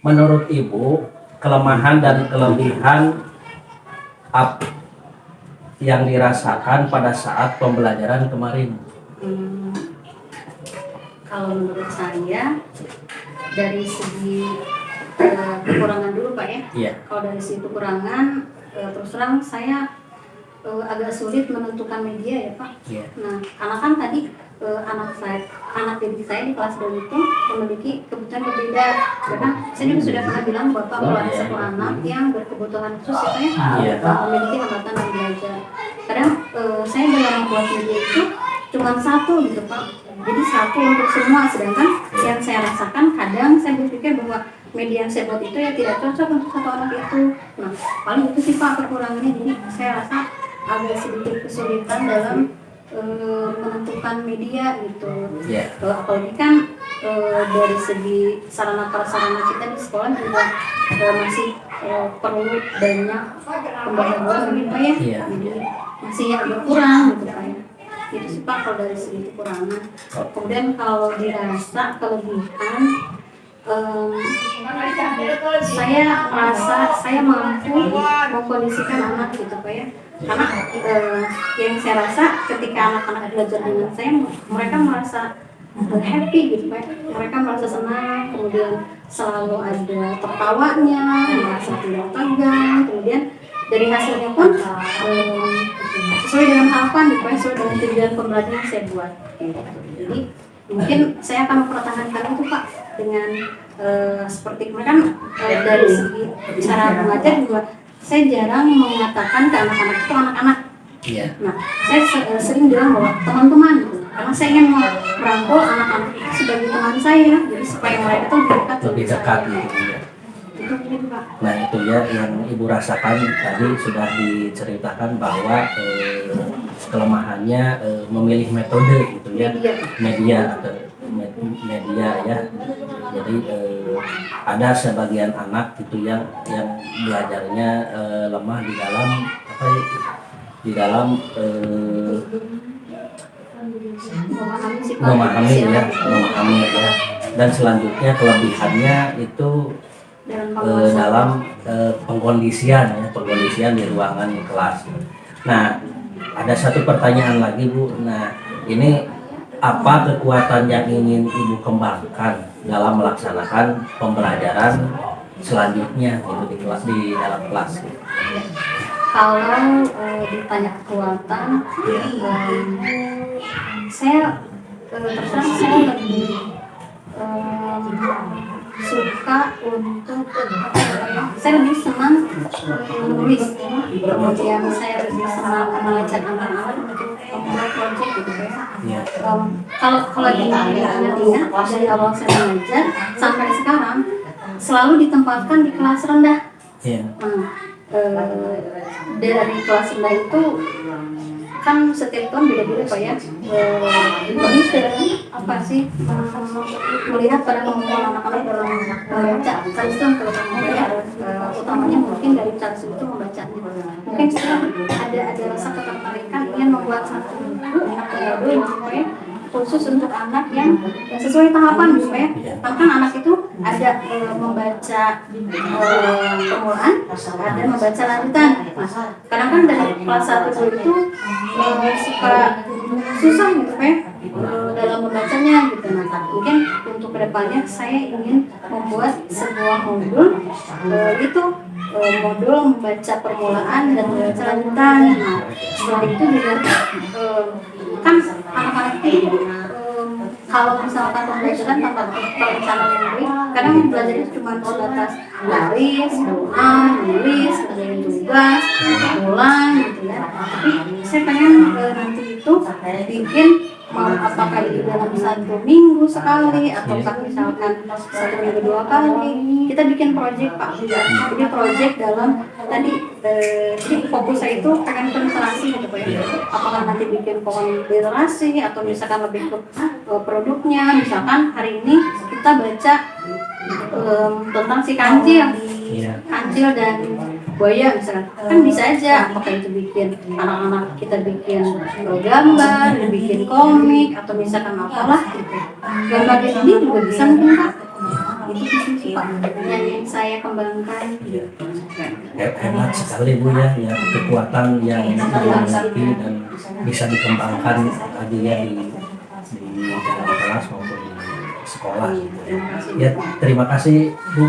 menurut Ibu kelemahan dan kelebihan yang dirasakan pada saat pembelajaran kemarin? Kalau menurut saya dari segi kekurangan dulu Pak ya. Iya. Kalau dari segi kekurangan terus terang saya agak sulit menentukan media ya Pak. Iya. Nah karena kan tadi anak didik saya di kelas 2 itu memiliki kebutuhan berbeda. Karena saya juga sudah pernah bilang Bapak kalau ada satu anak yang berkebutuhan khusus ya memiliki hambatan dalam belajar. Kadang saya dalam membuat media itu cuma satu gitu Pak. Jadi satu untuk semua, sedangkan yang saya rasakan kadang saya berpikir bahwa media yang saya buat itu ya tidak cocok untuk satu anak itu. Nah paling itu sih Pak kekurangannya. Jadi saya rasa agak sedikit kesulitan dalam menentukan media gitu. Apalagi kan dari segi sarana prasarana kita di sekolah juga masih perlu banyak pembaharuan gitu ya. Jadi masih agak kurang gitu Pak ya. Itu sih Pak kalau dari segi kekurangan. Kemudian kalau dirasa kelebihan, saya merasa saya mampu mengkondisikan anak gitu Pak ya. Karena yang saya rasa ketika anak-anak belajar dengan saya, mereka merasa happy gitu Pak. Mereka merasa senang, kemudian selalu ada tertawanya, merasa tidak tegang, kemudian dari hasilnya pun sesuai dengan harapan gitu Pak, sesuai dengan tujuan pembelajaran yang saya buat gitu. Jadi mungkin saya akan mempertahankan itu Pak dengan seperti kemarin kan dari segi cara mengajar juga saya jarang mengatakan ke anak-anak itu anak-anak. Nah, saya sering bilang bahwa teman-teman gitu. Karena saya ingin merangkul anak-anak itu sebagai teman saya, jadi supaya mereka tuh lebih dekat gitu ya. Nah itu ya yang Ibu rasakan tadi sudah diceritakan bahwa kelemahannya memilih metode gitu ya, media ya. Jadi ada sebagian anak gitu yang belajarnya lemah di dalam memahami ya. Dan selanjutnya kelebihannya itu dalam pengkondisian di ruangan kelas. Nah, ada satu pertanyaan lagi Bu. Nah, ini apa kekuatan yang ingin Ibu kembangkan dalam melaksanakan pembelajaran selanjutnya gitu di dalam kelas? Kalau ditanya kekuatan, saya terserah saya lebih suka untuk saya lebih senang menulis, kemudian saya lebih senang mengajak anak-anak untuk membuat proyek gitu ya. Kalau diingat dari awal saya mengajar sampai sekarang selalu ditempatkan di kelas rendah. Dari kelas rendah itu kan setiap tahun beda-beda Pak ya. Ini sudah apa sih melihat pada kemampuan anak-anak dalam membaca. Saya itu utamanya mungkin dari cara itu membaca. Mungkin sekarang ada rasa ketertarikan ingin membuat satu buku khusus untuk anak yang sesuai tahapan supaya kan anak itu ada membaca permulaan, ada membaca lanjutan. Kadang kan dari kelas 1 itu suka susah gitu ya dalam membacanya gitu. Nah, mungkin untuk kedepannya saya ingin membuat sebuah modul modul membaca permulaan dan membaca lanjutan. Nah, setelah itu juga kan anak-anak itu kalau misalkan pembelajaran tanpa perencanaan yang baik, kadang belajarnya cuma sebatas baris, doa, nulis, kerjain tugas, pulang gitu ya. Tapi saya pengen nanti itu bikin apakah itu dalam 1 minggu sekali ataukah misalkan 1 minggu 2 kali kita bikin proyek Pak. Jadi proyek dalam tadi jadi fokus saya itu pengen penetrasi gitu Pak ya. Apakah nanti bikin pohon literasi atau misalkan lebih ke produknya, misalkan hari ini kita baca tentang si kancil dan buaya misalkan, kan bisa aja apakah itu bikin anak-anak kita bikin gambar, bikin komik atau misalkan apalah gitu. Gambar ini juga bisa mungkin Pak. Itu sih Pak yang kembangkan. Hebat sekali Bu ya, ya kekuatan yang dimiliki dan bisa dikembangkan tadinya di dalam kelas maupun di sekolah gitu ya. Ya terima kasih Bu